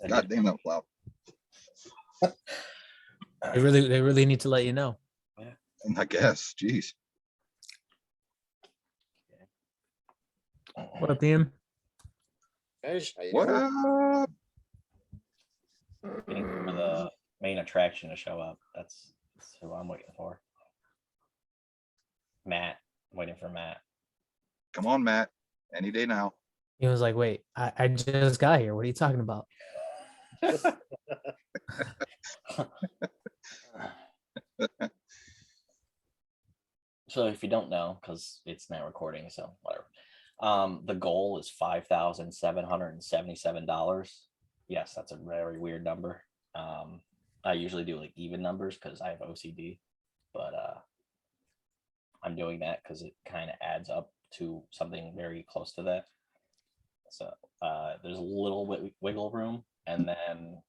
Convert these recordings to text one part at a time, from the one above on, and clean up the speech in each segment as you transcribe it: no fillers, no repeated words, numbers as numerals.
God damn that plow. They really need to let you know. I guess. Jeez. What up, Ian? Guys, how you What doing? up? Waiting for the main attraction to show up. That's who I'm waiting for. Matt. I'm waiting for Matt. Come on, Matt. Any day now. He was like, wait, I just got here. What are you talking about? So if you don't know, because it's not recording, so whatever. The goal is $5,777. Yes, that's a very weird number. I usually do like even numbers because I have OCD, but I'm doing that because it kind of adds up to something very close to that. So there's a little wiggle room, and then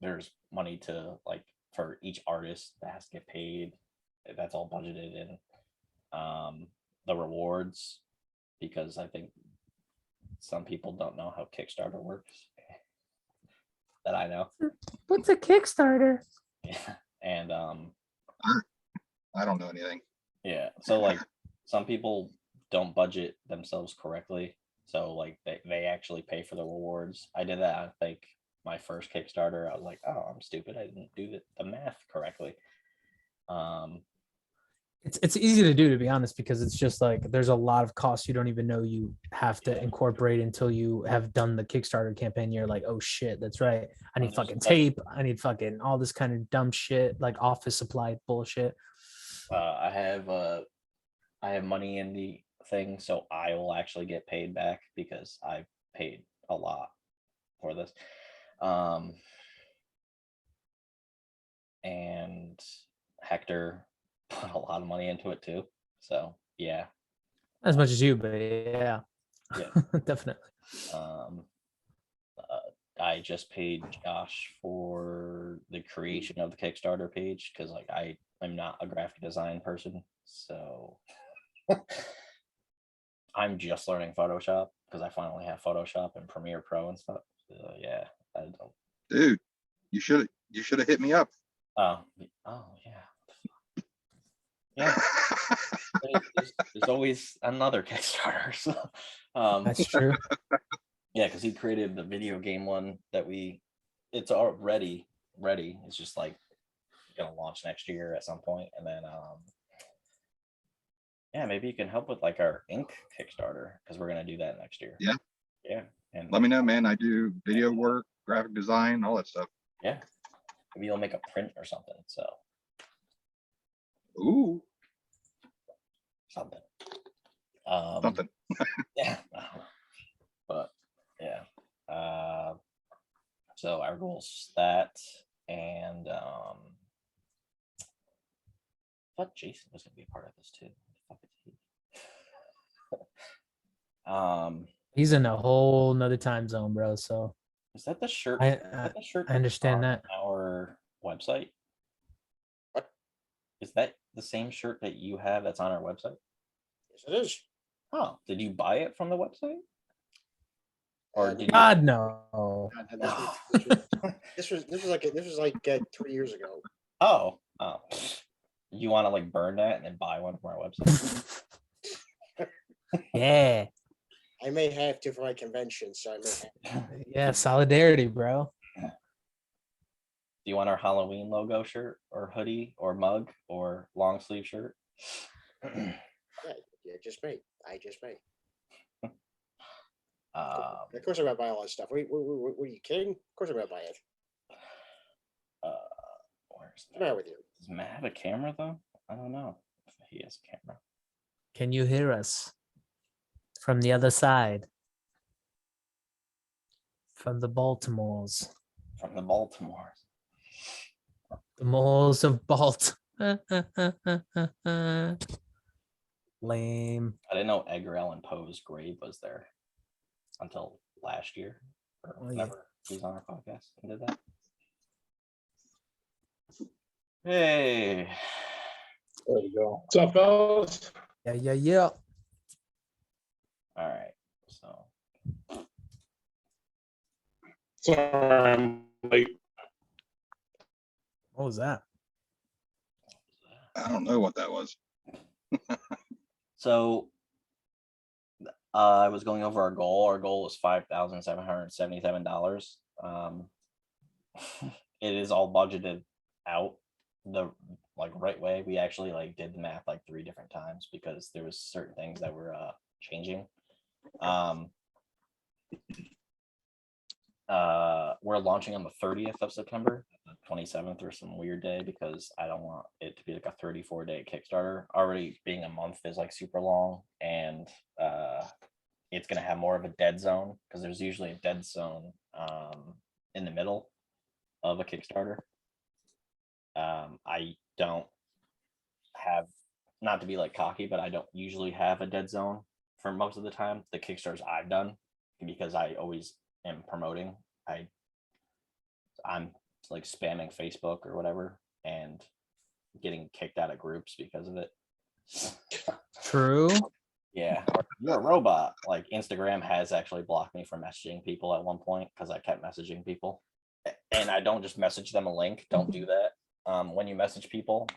there's money to like for each artist that has to get paid. That's all budgeted in. The rewards, because I think some people don't know how Kickstarter works. That I know. What's a Kickstarter? Yeah, and I don't know anything. yeah, so like some people don't budget themselves correctly, so like they actually pay for the rewards. I did that. I think my first Kickstarter, I was like, oh, I'm stupid. I didn't do the math correctly. It's easy to do, to be honest, because it's just like there's a lot of costs you don't even know you have to incorporate until you have done the Kickstarter campaign. You're like, oh shit, that's right. I need fucking tape. I need fucking all this kind of dumb shit, like office supply bullshit. I have money in the thing, so I will actually get paid back because I paid a lot for this. And Hector put a lot of money into it too. So yeah. As much as you, but yeah. Yeah. Definitely. I just paid Josh for the creation of the Kickstarter page because like I'm not a graphic design person, so I'm just learning Photoshop because I finally have Photoshop and Premiere Pro and stuff. So, yeah, I don't. Dude, you should have hit me up. Oh yeah. Yeah. There's always another Kickstarter. So, That's true. yeah, because he created the video game one that it's already ready. It's just like gonna launch next year at some point, and then yeah, maybe you can help with like our ink Kickstarter because we're gonna do that next year. Yeah. Yeah. And let me know, man. I do video work, graphic design, all that stuff. Yeah. Maybe you'll make a print or something. So. Ooh. Something. Something. Yeah. But yeah. So our goal's that, and I thought Jason was gonna be a part of this too. He's in a whole nother time zone, bro. So is that the shirt? I the shirt I understand that. Our website. What? Is that the same shirt that you have that's on our website? Yes, it is. Oh, did you buy it from the website? Or did God no. This was like 3 years ago. Oh. You want to like burn that and then buy one from our website? Yeah. I may have to for my convention, so I may have. Yeah, solidarity, bro. Do you want our Halloween logo shirt or hoodie or mug or long sleeve shirt? Yeah, just me. I just me. Of course I'm gonna buy all that stuff. What are you kidding? Of course I'm gonna buy it. What's the matter with you? Does Matt have a camera though? I don't know if he has a camera. Can you hear us from the other side? From the Baltimores. From the Baltimores. The moles of Balt. Lame. I didn't know Edgar Allan Poe's grave was there until last year or whenever he was on our podcast and did that. Hey. There we go. What's up, fellas? Yeah. All right. So Sorry, I'm late. What was that? I don't know what that was. So I was going over our goal. Our goal was $5,777. It is all budgeted out the right way. We actually did the math 3 different times because there was certain things that were changing. We're launching on the 30th of September. The 27th or some weird day because I don't want it to be like a 34-day Kickstarter. Already being a month is super long, and it's gonna have more of a dead zone because there's usually a dead zone in the middle of a Kickstarter. I don't have, not to be cocky, but I don't usually have a dead zone for most of the time. The Kickstarters I've done, because I always am promoting. I'm spamming Facebook or whatever and getting kicked out of groups because of it. True. Yeah, or you're a robot. Instagram has actually blocked me from messaging people at one point because I kept messaging people, and I don't just message them a link. Don't do that. When you message people,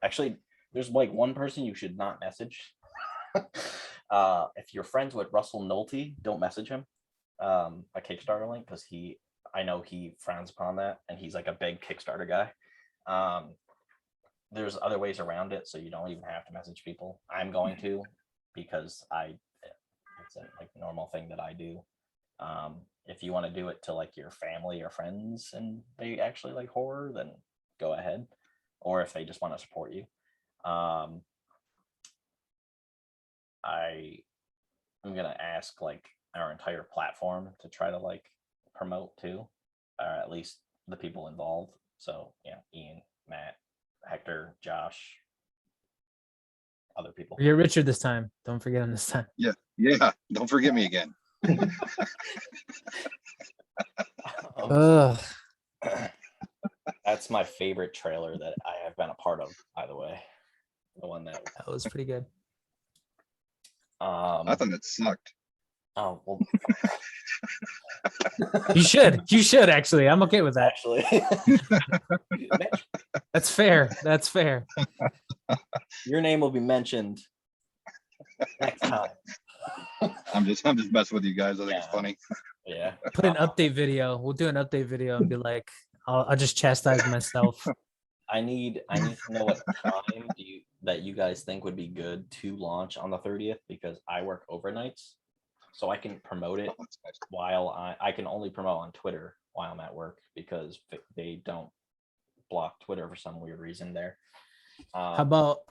actually, there's one person you should not message. If you're friends with Russell Nolte, don't message him a Kickstarter link because I know he frowns upon that, and he's a big Kickstarter guy. There's other ways around it, so you don't even have to message people. I'm going to, because it's a normal thing that I do. If you want to do it to your family or friends and they actually like horror, then go ahead. Or if they just want to support you. I'm gonna ask our entire platform to try to promote too, or at least the people involved. So yeah, Ian, Matt, Hector, Josh, other people. Forget Richard this time. Don't forget him this time. Yeah. Don't forget me again. Ugh. That's my favorite trailer that I have been a part of, by the way. The one that That was pretty good. I thought it sucked. oh well, You should actually. I'm okay with that. actually. That's fair. That's fair. Your name will be mentioned next time. I'm just messing with you guys. I think it's Yeah. funny. Yeah. Put an update video. We'll do an update video and be like, I'll just chastise myself. I need to know what time that you guys think would be good to launch on the 30th, because I work overnights, so I can promote it while I can only promote on Twitter while I'm at work because they don't block Twitter for some weird reason there. How about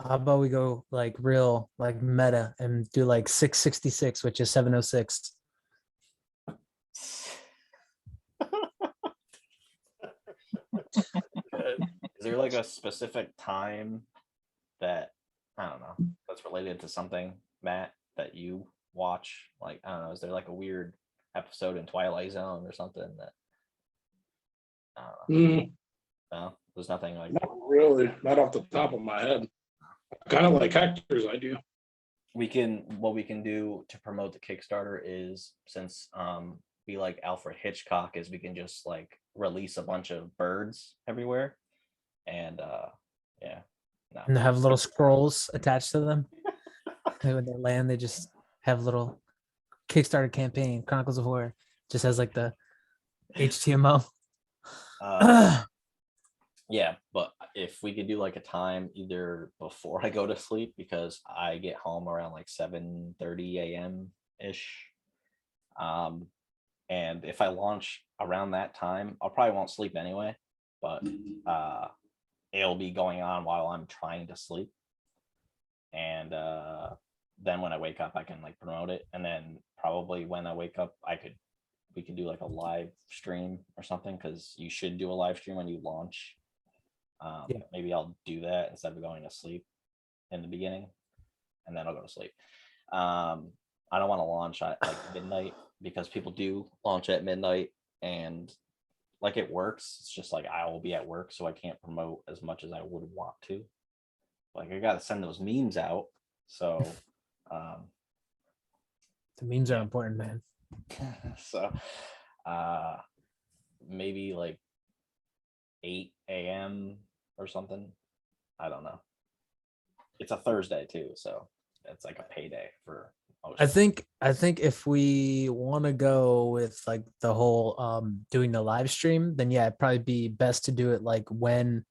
we go real meta and do 666, which is 706. Is there a specific time that, I don't know, that's related to something, Matt, that you watch? I don't know, is there a weird episode in Twilight Zone or something that, I don't know. No, there's nothing Not really, not off the top of my head. Kind of like Hector's idea. what we can do to promote the Kickstarter is, since we like Alfred Hitchcock, is we can just release a bunch of birds everywhere, and yeah, no. And they have little scrolls attached to them. And when they land, they just have little Kickstarter campaign, Chronicles of Horror. Just has the HTML. Yeah, but if we could do a time either before I go to sleep, because I get home around 7:30 a.m. ish. And if I launch around that time, I probably won't sleep anyway, but it'll be going on while I'm trying to sleep. And then when I wake up, I can promote it. And then probably when I wake up, we could do a live stream or something, because you should do a live stream when you launch. Yeah. Maybe I'll do that instead of going to sleep in the beginning, and then I'll go to sleep. I don't want to launch at midnight, because people do launch at midnight, and it works. It's just I will be at work, so I can't promote as much as I would want to. I got to send those memes out. So The memes are important, man. so maybe like 8 a.m. or something. I don't know. It's a Thursday too, so it's like a payday for most. I think if we want to go with like the whole doing the live stream, then yeah, it'd probably be best to do it like when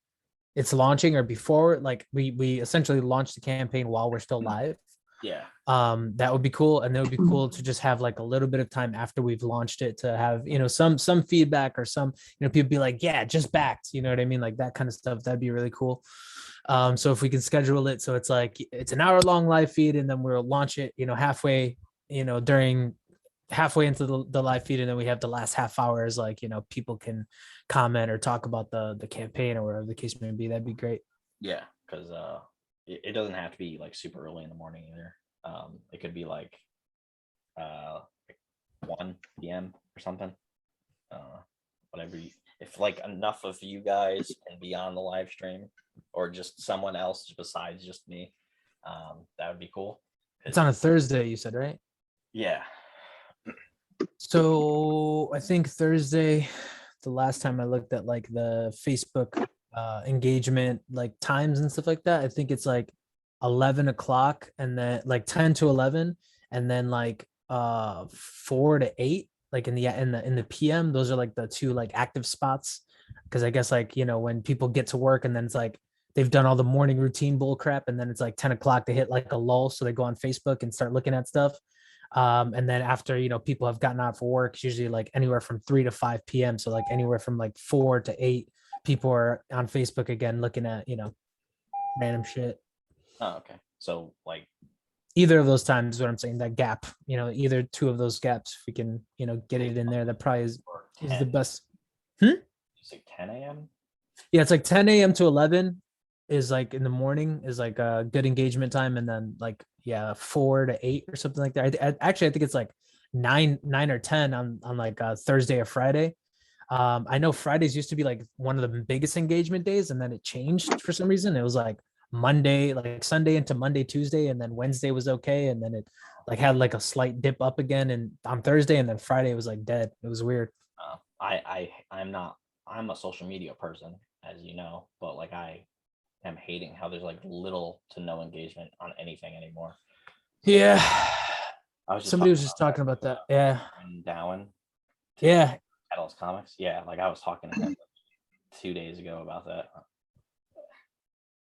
it's launching or before. Like we essentially launch the campaign while we're still live. Yeah. That would be cool, and it would be cool to just have like a little bit of time after we've launched it to have, you know, some feedback or some, you know, people be like, yeah, just backed, you know what I mean, like that kind of stuff. That'd be really cool. So if we can schedule it so it's like it's an hour-long live feed, and then we'll launch it, you know, halfway, you know, during halfway into the live feed, and then we have the last half hour as like, you know, people can comment or talk about the campaign or whatever the case may be. That'd be great. Yeah, because it doesn't have to be like super early in the morning either. It could be like 1 p.m. or something. Whatever if like enough of you guys can be on the live stream, or just someone else besides just me, that would be cool. It's on a Thursday, you said, right? Yeah. So I think Thursday, the last time I looked at like the Facebook engagement, like times and stuff like that, I think it's like 11 o'clock, and then like 10 to 11, and then like 4 to 8, like in the PM. Those are like the two like active spots, because I guess like, you know, when people get to work and then it's like they've done all the morning routine bull crap, and then it's like 10 o'clock to hit like a lull, so they go on Facebook and start looking at stuff. And then after, you know, people have gotten out for work, it's usually like anywhere from 3 to 5 p.m. So like anywhere from like 4 to 8, people are on Facebook again looking at, you know, random shit. Oh, okay. So like Either of those times is what I'm saying. That gap, you know, either two of those gaps, if we can, you know, get it in there, that probably is the 10, best. you say 10 a.m. Yeah, it's like 10 a.m. to 11 is like in the morning is like a good engagement time, and then like, yeah, 4 to 8 or something like that. Actually, I think it's like 9 or 10 on like Thursday or Friday. I know Fridays used to be like one of the biggest engagement days, and then it changed for some reason. It was like Monday, like Sunday into Monday, Tuesday, and then Wednesday was okay, and then it like had like a slight dip up again, and on Thursday, and then Friday was like dead. It was weird. I'm a social media person, as you know, but like I am hating how there's like little to no engagement on anything anymore. Yeah, I was just somebody was just talking about that. Yeah, and Dowen. yeah. Catalyst Comics. Yeah, like I was talking to him 2 days ago about that.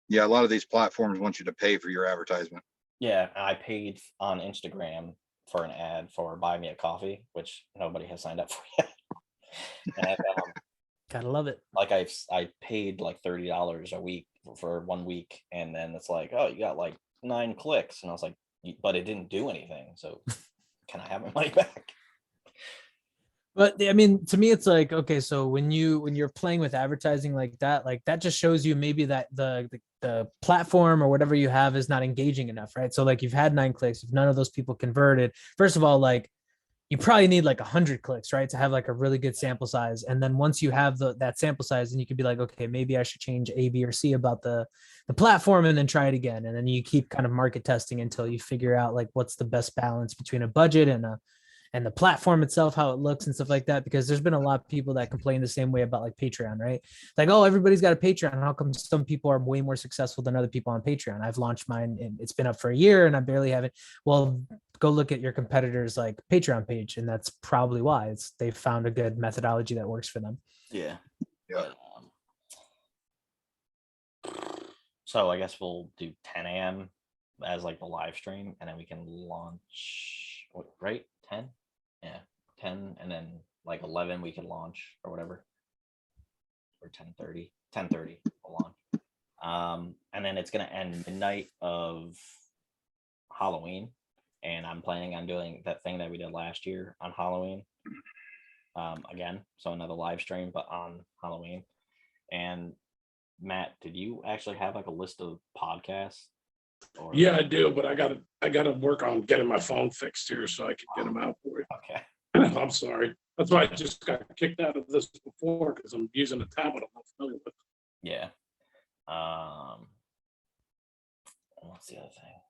Yeah, a lot of these platforms want you to pay for your advertisement. Yeah, I paid on Instagram for an ad for Buy Me a Coffee, which nobody has signed up for yet. And Gotta love it. like I paid like $30 a week for 1 week, and then it's like, oh, you got like 9 clicks, and I was like, but it didn't do anything. So can I have my money back? But I mean, to me, it's like, okay, so when you're playing with advertising like that just shows you maybe that the platform or whatever you have is not engaging enough, right? So like you've had 9 clicks, if none of those people converted, first of all, like you probably need like 100 clicks, right, to have like a really good sample size. And then once you have that sample size, then you could be like, okay, maybe I should change A, B, or C about the platform, and then try it again. And then you keep kind of market testing until you figure out like what's the best balance between a budget and the platform itself, how it looks and stuff like that. Because there's been a lot of people that complain the same way about like Patreon, right? Like, oh, everybody's got a Patreon. How come some people are way more successful than other people on Patreon? I've launched mine and it's been up for a year and I barely have it. Well, go look at your competitors' like Patreon page, and that's probably why they've found a good methodology that works for them. Yeah. Yeah. But, so I guess we'll do 10 a.m. as like the live stream, and then we can launch, right? 10? Yeah, 10, and then like 11 we can launch or whatever. Or 10:30. 10:30 we'll launch. And then it's gonna end midnight of Halloween. And I'm planning on doing that thing that we did last year on Halloween. Again, so another live stream, but on Halloween. And Matt, did you actually have like a list of podcasts? Or... Yeah, I do, but I gotta work on getting my phone fixed here so I can get them out for you. Okay. I'm sorry. That's why I just got kicked out of this before, because I'm using a tablet I'm not familiar with. Yeah. What's the other thing?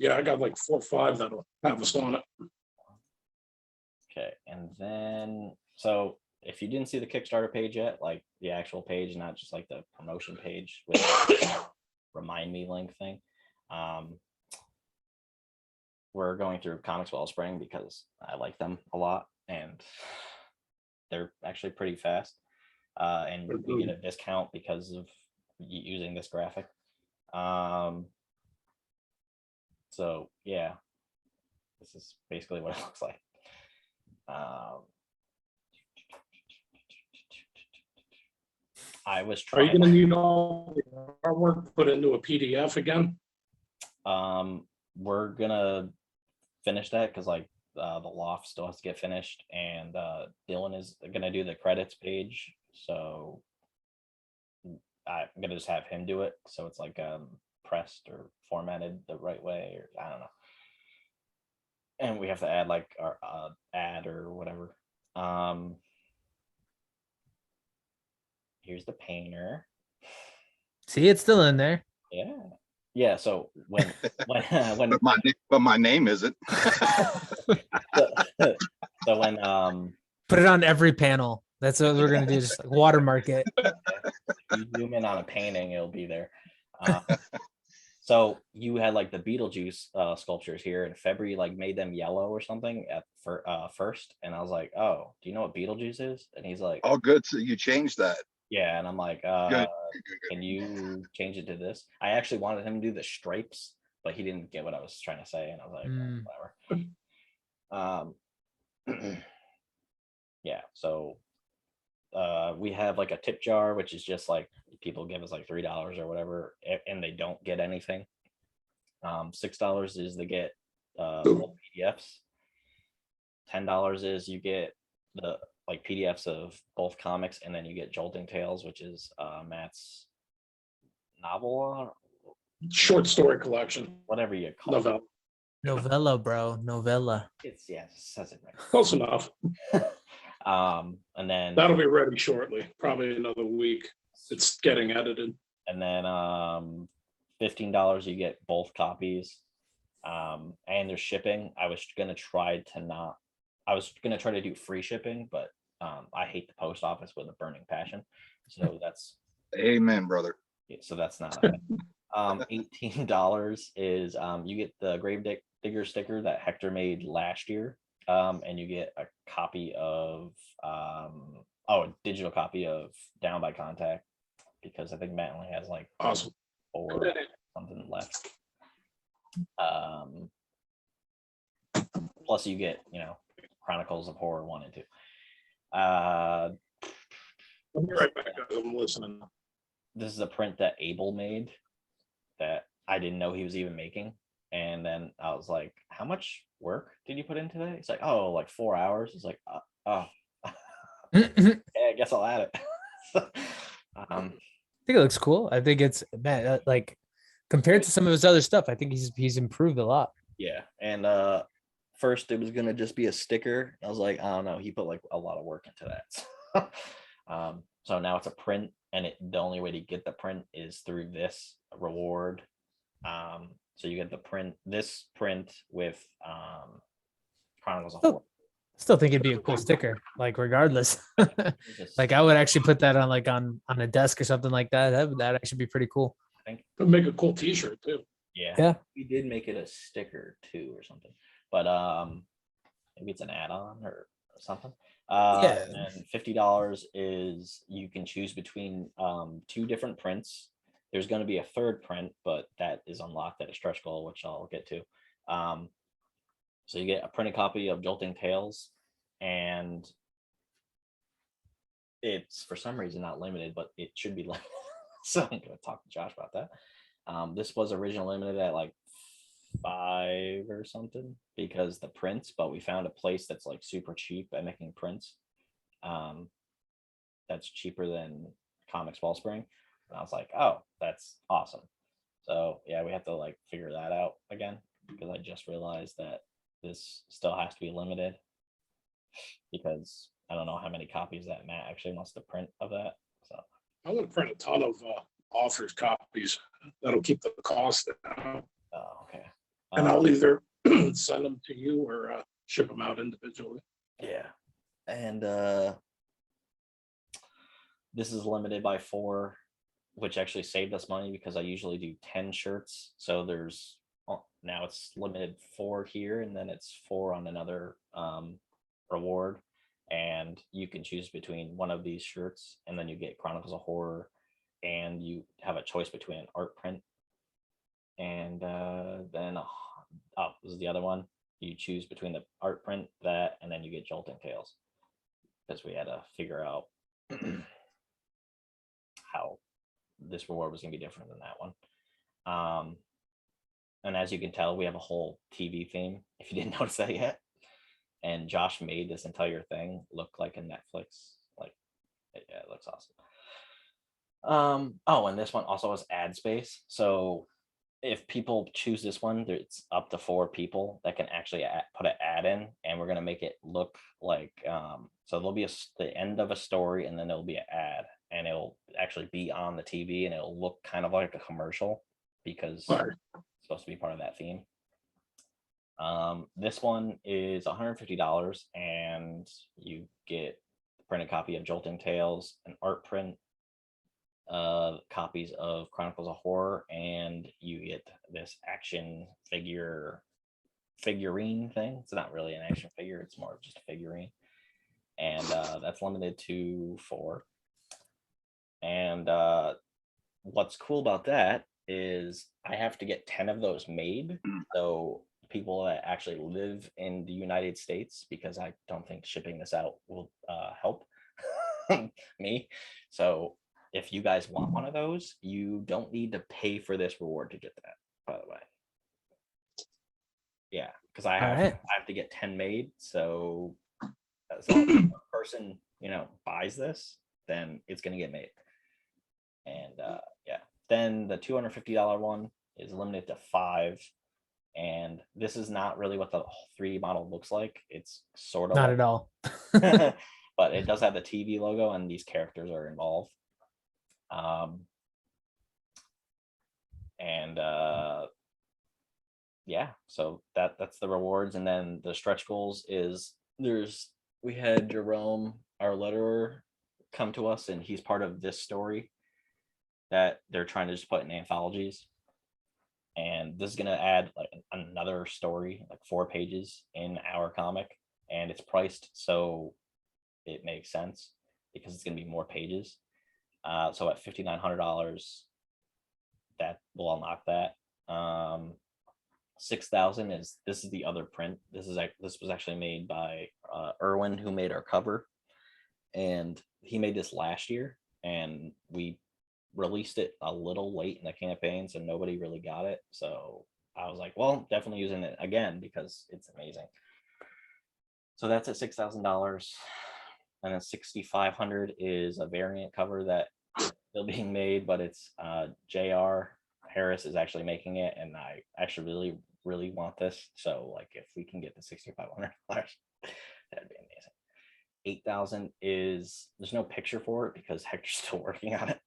Yeah, I got like 4 or 5 that'll have us on it. Okay, and then so if you didn't see the Kickstarter page yet, like the actual page, not just like the promotion page with remind me link thing, we're going through Comics Wellspring because I like them a lot and they're actually pretty fast. And we get a discount because of using this graphic. So yeah, this is basically what it looks like. I was Are you trying. gonna need all the artwork put into a PDF again? We're gonna finish that because like the loft still has to get finished, and Dylan is gonna do the credits page. So I'm gonna just have him do it, so it's like pressed or formatted the right way, or I don't know. And we have to add like our ad or whatever. Here's the painter. See, it's still in there. Yeah, yeah. So when But my name isn't. so when Put it on every panel. That's what we're gonna do. Just like watermark it. you zoom in on a painting, it'll be there. So you had like the Beetlejuice sculptures here, and February like made them yellow or something at first, and I was like, "Oh, do you know what Beetlejuice is?" And he's like, Oh, good. So you changed that. "Yeah," and I'm like, Good. "Can you change it to this?" I actually wanted him to do the stripes, but he didn't get what I was trying to say, and I was like, "Oh, whatever." Yeah, so we have like a tip jar, which is just like people give us like $3 or whatever, and they don't get anything. $6 is they get full PDFs. $10 is you get the like PDFs of both comics, and then you get Jolting Tales, which is Matt's novel, Short story collection, whatever you call it. novella. Novella, bro. Novella. It's yeah, it says it right. Close enough. And then That'll be ready shortly, probably another week. It's getting edited. and then $15 you get both copies. And there's shipping. I was gonna try to do free shipping, but I hate the post office with a burning passion. So that's Amen, brother. so that's not a thing. $18 is you get the Digger sticker that Hector made last year. And you get a copy of a digital copy of Down by Contact, because I think Matt only has like Awesome. 4 or something left. Plus you get, Chronicles of Horror 1 and 2. I'll be right back. I'm listening. This is a print that Abel made that I didn't know he was even making. And then I was like, how much work did you put in today? It's like, oh, like 4 hours. It's like, oh, yeah, I guess I'll add it. I think it looks cool. I think it's like compared to some of his other stuff, I think he's improved a lot. Yeah. And first it was gonna just be a sticker. I was like, I don't know. He put like a lot of work into that. So now it's a print, and the only way to get the print is through this reward. So you get this print with Chronicles of Horror. Still think it'd be a cool sticker, like regardless. Like I would actually put that on like on a desk or something like that. That'd actually be pretty cool. I think. It'll make a cool t-shirt too. Yeah. We did make it a sticker too or something, but maybe it's an add-on or something. Yeah. And $50 is you can choose between 2 different prints. There's going to be a third print, but that is unlocked at a stretch goal, which I'll get to. So you get a printed copy of Jolting Tales, and it's for some reason not limited, but it should be limited. So I'm going to talk to Josh about that. This was originally limited at like 5 or something because the prints, but we found a place that's like super cheap at making prints. That's cheaper than Comics Wellspring. And I was like, oh, that's awesome. So yeah, we have to like figure that out again, because I just realized that this still has to be limited, because I don't know how many copies that Matt actually wants to print of that. So I'm gonna print a ton of authors copies. That'll keep the cost down. okay. And I'll either send them to you or ship them out individually. Yeah. And this is limited by 4, which actually saved us money because I usually do 10 shirts. So there's now it's limited 4 here, and then it's 4 on another reward. And you can choose between one of these shirts, and then you get Chronicles of Horror, and you have a choice between an art print and then this is the other one. You choose between the art print, that, and then you get Jolting Tales, because we had to figure out how this reward was going to be different than that one. And as you can tell, we have a whole TV theme, if you didn't notice that yet. And Josh made this entire thing look like a Netflix. Like, yeah, it looks awesome. Oh, and this one also has ad space. So if people choose this one, it's up to 4 people that can actually put an ad in, and we're going to make it look like, so there'll be the end of a story, and then there'll be an ad, and it'll actually be on the TV, and it'll look kind of like a commercial because Right. it's supposed to be part of that theme. This one is $150, and you get a printed copy of Jolting Tales, an art print, copies of Chronicles of Horror, and you get this action figurine thing. It's not really an action figure, it's more of just a figurine. And that's limited to 4. And what's cool about that is I have to get 10 of those made. So people that actually live in the United States, because I don't think shipping this out will help me. So if you guys want one of those, you don't need to pay for this reward to get that, by the way. Yeah, because I have to get 10 made. So as long as one person, buys this, then it's gonna get made. And yeah, then the $250 one is limited to 5. And this is not really what the 3D model looks like. It's sort of Not at all. but it does have the TV logo, and these characters are involved. And yeah, so that's the rewards. And then the stretch goals is we had Jerome, our letterer, come to us, and he's part of this story that they're trying to just put in anthologies. And this is going to add like another story, like 4 pages in our comic, and it's priced so it makes sense because it's going to be more pages. So at $5,900, that will unlock that. 6,000 this is the other print. This was actually made by Erwin, who made our cover, and he made this last year, and we released it a little late in the campaign, so nobody really got it. So I was like, well, definitely using it again because it's amazing. So that's at $6,000, and then 6,500 is a variant cover that is still being made, but it's JR Harris is actually making it, and I actually really want this. So like, if we can get the $6,500, that'd be amazing. 8,000 is, there's no picture for it because Hector's still working on it.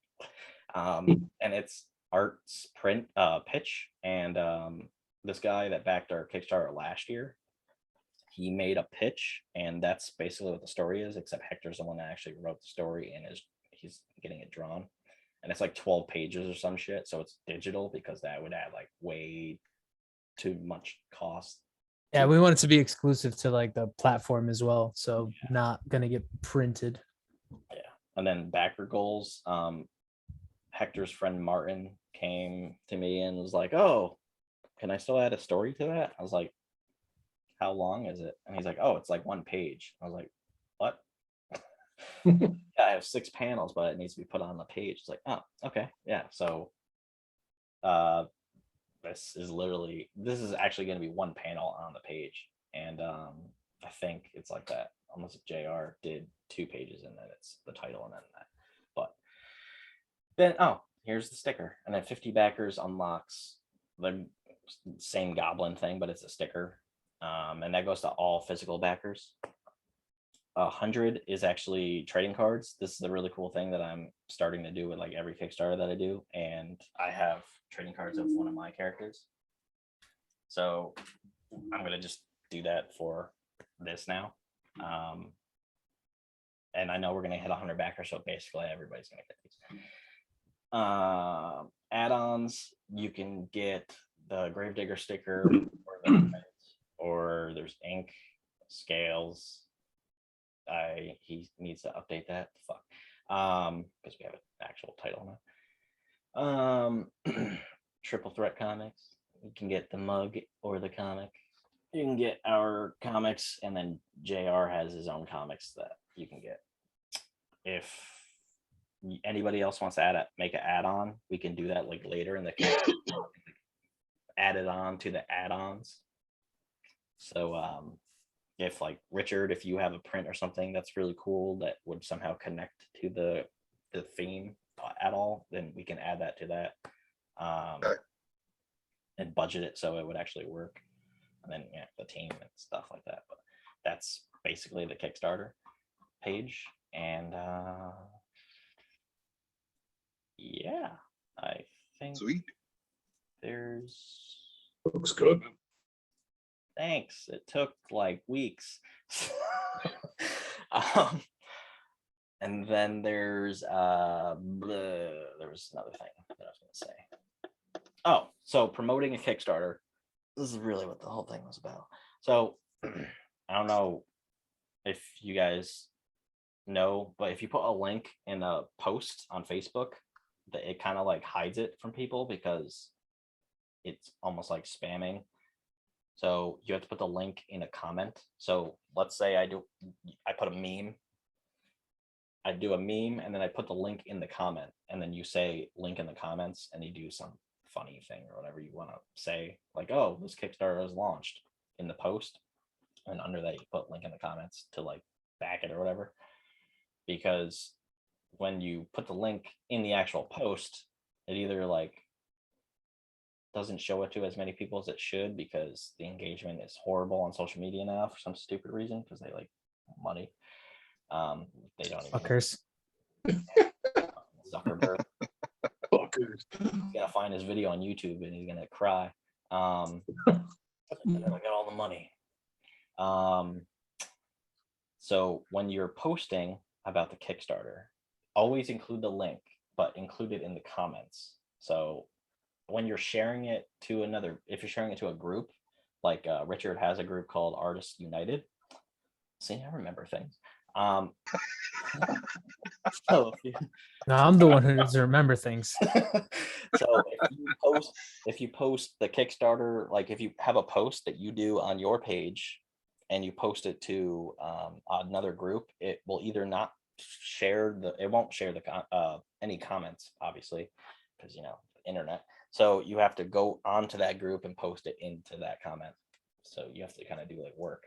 And it's art's print pitch, and this guy that backed our Kickstarter last year, he made a pitch, and that's basically what the story is, except Hector's the one that actually wrote the story, and he's getting it drawn, and it's like 12 pages or some shit. So it's digital because that would add like way too much cost. Yeah, we want it to be exclusive to like the platform as well, so not gonna get printed. Yeah, and then backer goals. Hector's friend Martin came to me and was like, "Oh, can I still add a story to that?" I was like, "How long is it?" And he's like, "Oh, it's like 1 page." I was like, "What?" Yeah, I have 6 panels, but it needs to be put on the page. It's like, "Oh, okay, yeah." So, this is actually going to be 1 panel on the page, and I think it's like that. Almost if JR did 2 pages, and then it's the title, and then that. But then, here's the sticker, and then 50 backers unlocks the same goblin thing, but it's a sticker, and that goes to all physical backers. 100 is actually trading cards. This is a really cool thing that I'm starting to do with like every Kickstarter that I do, and I have trading cards of one of my characters. So I'm gonna just do that for this now. And I know we're gonna hit 100 backers, so basically everybody's gonna get these. Add-ons, you can get the Gravedigger sticker, or there's ink, scales. He needs to update that. Fuck. Because we have an actual title now. Triple Threat Comics. You can get the mug or the comic. You can get our comics, and then JR has his own comics that you can get. If anybody else wants to make an add-on, we can do that like later in the add it on to the add-ons. So if like Richard, if you have a print or something that's really cool that would somehow connect to the theme at all, then we can add that to that. And budget it so it would actually work. And then the team and stuff like that. But that's basically the Kickstarter page. And yeah, I think Sweet. there's Looks good. thanks. It took like weeks. And then there's there was another thing that I was gonna say. Oh, so promoting a Kickstarter. This is really what the whole thing was about. So I don't know if you guys know, but if you put a link in a post on Facebook, that it kind of like hides it from people because it's almost like spamming. So you have to put the link in a comment. So let's say I put a meme. I do a meme and then I put the link in the comment, and then you say link in the comments and you do some funny thing or whatever you want to say, like, oh, this Kickstarter is launched in the post, and under that you put link in the comments to like back it or whatever. Because when you put the link in the actual post, it either like doesn't show it to as many people as it should because the engagement is horrible on social media now for some stupid reason, because they like money. They don't even Fuckers. Zuckerberg. Fuckers. He's gonna find his video on YouTube and he's gonna cry. I got all the money. So when you're posting about the Kickstarter, always include the link, but include it in the comments. So when you're sharing it to if you're sharing it to a group, like Richard has a group called Artists United. See, I remember things. So No, I'm the one who doesn't remember things. So if you post the Kickstarter, like if you have a post that you do on your page and you post it to another group, it will either not share it won't share any comments, obviously, because internet. So you have to go onto that group and post it into that comment. So you have to kind of do like work.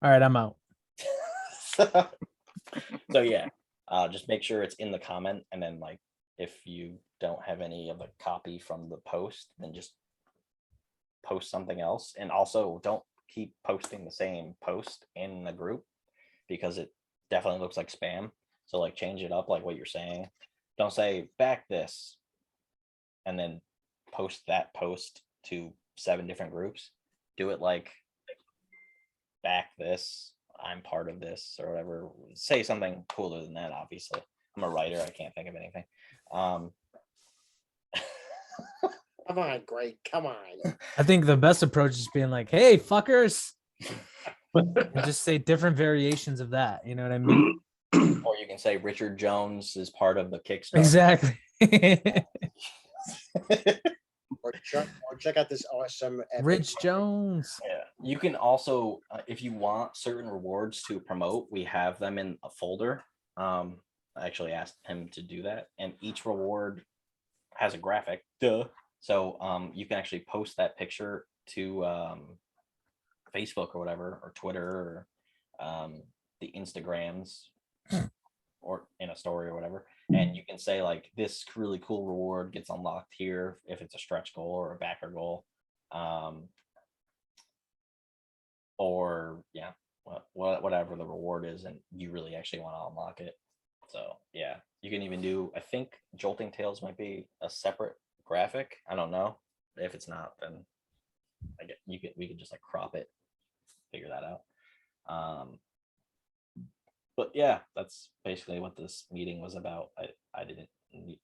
All right, I'm out. So yeah, just make sure it's in the comment, and then like if you don't have any of the copy from the post, then just post something else. And also don't keep posting the same post in the group because it definitely looks like spam. So like change it up, like what you're saying. Don't say back this and then post that post to 7 different groups. Do it like back this, I'm part of this, or whatever. Say something cooler than that. Obviously, I'm a writer. I can't think of anything. Come on, Greg. Come on. I think the best approach is being like, hey, fuckers. And just say different variations of that. You know what I mean? Or you can say Richard Jones is part of the Kickstarter. Exactly. Or check out this awesome epic Rich Jones. Yeah, you can also, if you want certain rewards to promote, we have them in a folder. I actually asked him to do that, and each reward has a graphic. Duh. So you can actually post that picture to Facebook or whatever, or Twitter, or the Instagrams, or in a story or whatever. And you can say like, this really cool reward gets unlocked here if it's a stretch goal or a backer goal. Or yeah, whatever the reward is, and you really actually want to unlock it. So yeah, you can even do, I think Jolting Tales might be a separate graphic. I don't know. If it's not, then we could just like crop it, figure that out. But yeah, that's basically what this meeting was about. I didn't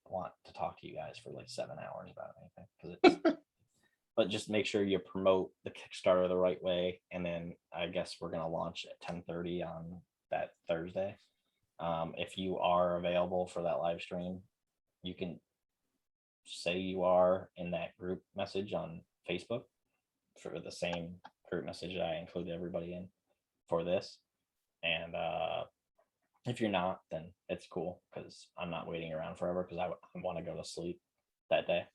want to talk to you guys for like 7 hours about anything because but just make sure you promote the Kickstarter the right way. And then I guess we're gonna launch at 10:30 on that Thursday. If you are available for that live stream, you can say you are in that group message on Facebook for the same group message I included everybody in for this. And if you're not, then it's cool because I'm not waiting around forever because I want to go to sleep that day.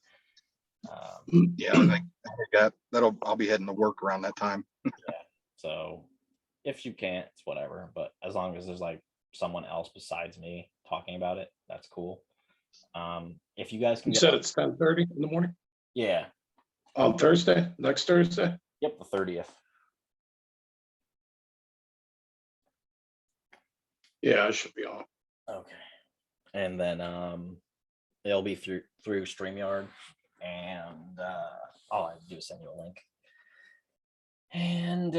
Yeah, I think I'll be heading to work around that time. So if you can't, it's whatever. But as long as there's like someone else besides me talking about it, that's cool. If you guys can You get said it's 10:30 in the morning yeah, on Thursday, next Thursday? yep, the 30th. Yeah, I should be on. Okay. And then it'll be through StreamYard, and all I have to do is send you a link. And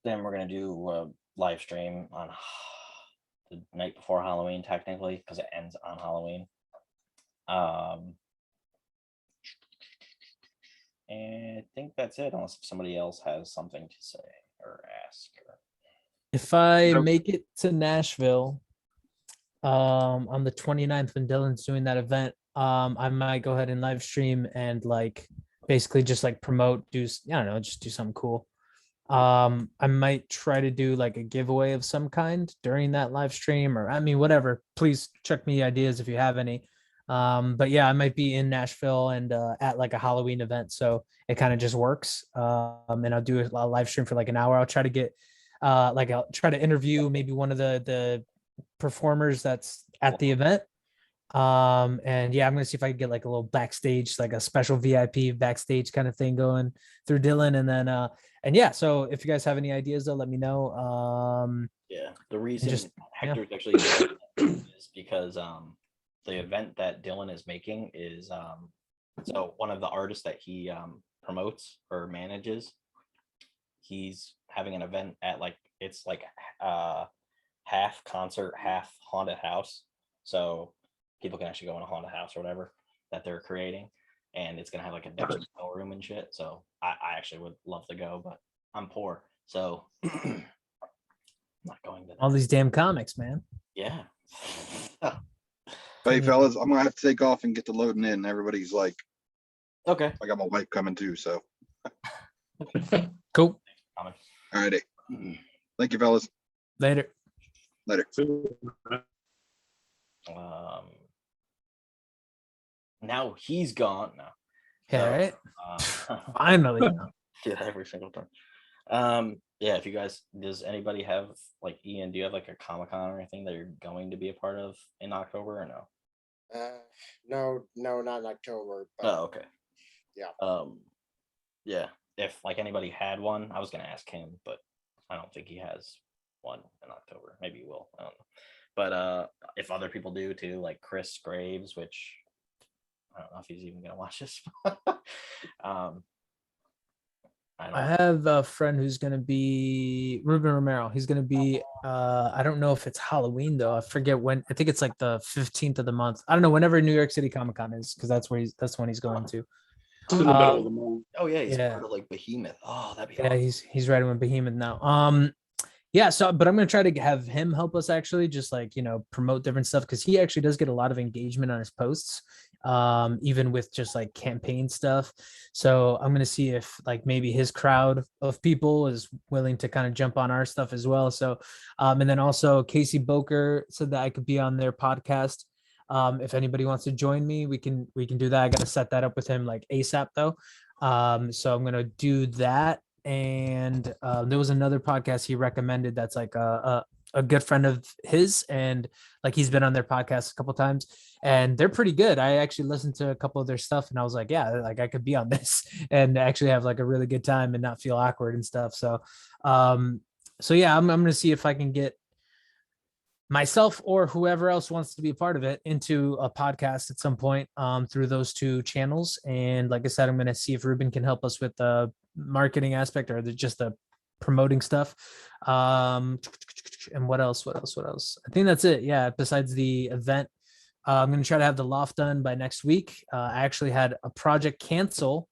then we're gonna do a live stream on the night before Halloween, technically, because it ends on Halloween. And I think that's it, unless somebody else has something to say or ask. If I Nope. make it to Nashville on the 29th when Dylan's doing that event, I might go ahead and live stream and like basically just like promote, I don't know, just do something cool. I might try to do like a giveaway of some kind during that live stream, or I mean, whatever. Please check me ideas if you have any. But yeah, I might be in Nashville and at like a Halloween event, so it kind of just works. And I'll do a live stream for like an hour. I'll try to get I'll try to interview maybe one of the performers that's at the event. And yeah, I'm gonna see if I can get like a little backstage, like a special VIP backstage kind of thing going through Dylan. And then and yeah, so if you guys have any ideas though, let me know. Yeah, the reason just- yeah. Hector's actually doing it is because the event that Dylan is making is so one of the artists that he promotes or manages, he's having an event at like it's like half concert, half haunted house. So people can actually go in a haunted house or whatever that they're creating, and it's gonna have like a demo room and shit. So I actually would love to go, but I'm poor, so I'm not going to all that. these damn comics, man. Yeah. Hey Yeah. fellas, I'm gonna have to take off and get to loading in. Everybody's like, Okay. I got my wife coming too, so Cool. all righty. Thank you, fellas. Later. Um. Now he's gone. No. Yeah, So, right. Finally. yeah, every single time. Yeah, if you guys, does anybody have like Ian? Do you have like a Comic-Con or anything that you're going to be a part of in October or no? No, not in October. But Oh, okay. Yeah. Yeah. If like anybody had one, I was gonna ask him, but I don't think he has one in October. Maybe he will. I don't know. But if other people do too, like Chris Graves, which I don't know if he's even gonna watch this. I have a friend who's gonna be Ruben Romero. He's gonna be I don't know if it's Halloween though. I forget when. I think it's like the 15th of the month. I don't know, whenever New York City Comic Con is, because that's when he's going to. It's in the middle of the month. Oh yeah, he's Yeah. part of like Behemoth. Oh, that'd be Yeah, awesome. he's writing with Behemoth now. Yeah, so but I'm gonna try to have him help us actually just like promote different stuff, because he actually does get a lot of engagement on his posts, even with just like campaign stuff. So I'm gonna see if like maybe his crowd of people is willing to kind of jump on our stuff as well. So and then also Casey Boker said that I could be on their podcast. If anybody wants to join me, we can do that. I gotta set that up with him like ASAP though. So I'm gonna do that. And there was another podcast he recommended that's like a good friend of his, and like he's been on their podcast a couple times, and they're pretty good. I actually listened to a couple of their stuff, and I was like, yeah, like I could be on this and actually have like a really good time and not feel awkward and stuff. So so yeah, I'm gonna see if I can get myself or whoever else wants to be a part of it into a podcast at some point through those two channels. And like I said, I'm going to see if Ruben can help us with the marketing aspect or just the promoting stuff. And what else? I think that's it. Yeah. Besides the event, I'm going to try to have the loft done by next week. I actually had a project cancel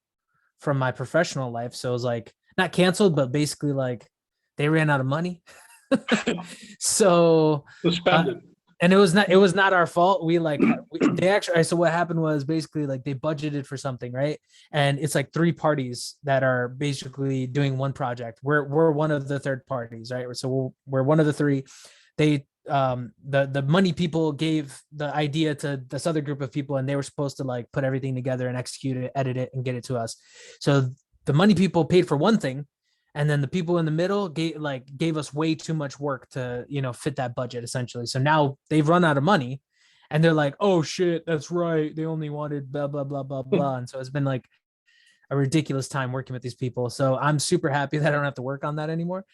from my professional life. So it was like not canceled, but basically like they ran out of money. So Suspended. and it was not our fault. They actually, so what happened was basically like they budgeted for something, right? And it's like three parties that are basically doing one project. We're one of the third parties, right? So we're one of the three. They the money people gave the idea to this other group of people, and they were supposed to like put everything together and execute it, edit it, and get it to us. So the money people paid for one thing, and then the people in the middle gave us way too much work to fit that budget essentially. So now they've run out of money, and they're like, oh shit, that's right, they only wanted blah blah blah blah blah. And so it's been like a ridiculous time working with these people. So I'm super happy that I don't have to work on that anymore.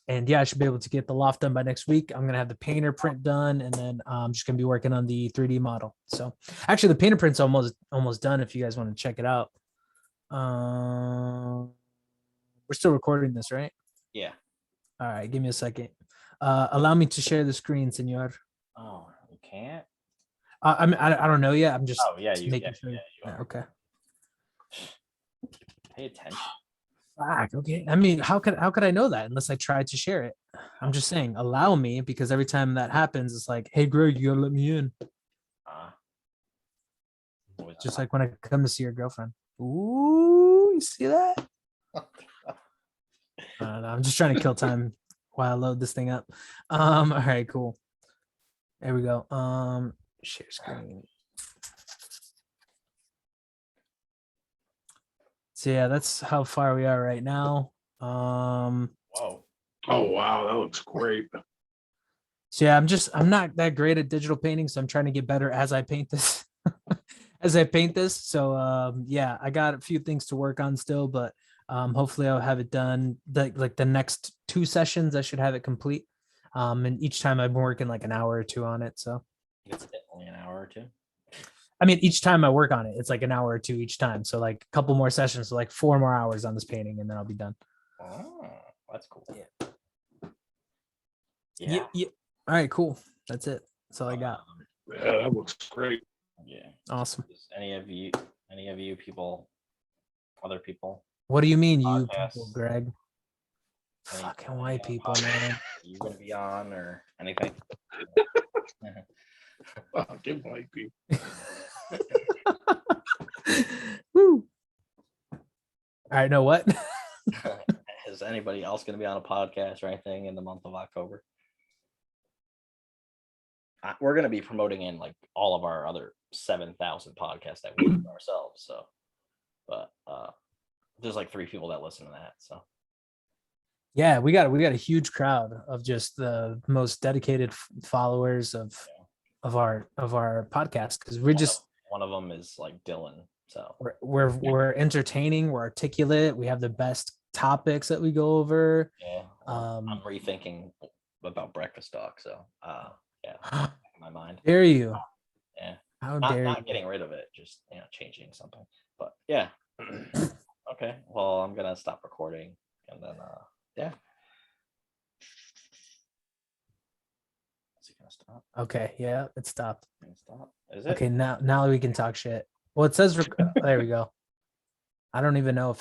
And yeah, I should be able to get the loft done by next week. I'm gonna have the painter print done, and then I'm just gonna be working on the 3D model. So actually, the painter print's almost done. If you guys want to check it out, we're still recording this, right? Yeah. All right, give me a second. Allow me to share the screen, senor. Oh, you can't? I don't know yet. I'm just making sure. you Yeah, are. okay. Pay attention. Fuck, okay. I mean, how could I know that unless I tried to share it? I'm just saying, allow me, because every time that happens, it's like, hey, Greg, you gotta let me in. Just like when I come to see your girlfriend. Ooh, you see that? I don't know. I'm just trying to kill time while I load this thing up. All right, cool. There we go. Share screen. So yeah, that's how far we are right now. Whoa. Oh, wow, that looks great. So yeah, I'm not that great at digital painting, so I'm trying to get better as I paint this. So yeah, I got a few things to work on still, but hopefully I'll have it done. Like the next 2 sessions, I should have it complete. And each time I've been working like an hour or 2 on it. So It's only an hour or 2. I mean, each time I work on it, it's like an hour or 2 each time. So like a couple more sessions, so like 4 more hours on this painting, and then I'll be done. Oh, that's cool. Yeah. Yeah. Yeah. All right, cool. That's it. That's all I got. Yeah, that looks great. Yeah. Awesome. Does any of you people, other people, What do you mean, you Podcasts. people, Greg? Any- Fucking white any people, podcasts man. you gonna be on or anything? Give white people. Woo. All right, know what? Is anybody else gonna be on a podcast or anything in the month of October? We're gonna be promoting in like all of our other 7,000 podcasts that we do ourselves. So, but there's like 3 people that listen to that. So Yeah, we got a huge crowd of just the most dedicated followers of our podcast, because we're just one of them is like Dylan. So we're entertaining, we're articulate, we have the best topics that we go over. yeah, I'm rethinking about breakfast talk. So yeah, in my mind. Dare you? Yeah, How dare not you? getting rid of it, just changing something. But yeah, okay. Well, I'm gonna stop recording and then yeah. Is it gonna stop? Okay, yeah, it stopped. Gonna stop? Is it? Okay, now we can talk shit. Well, it says there we go. I don't even know if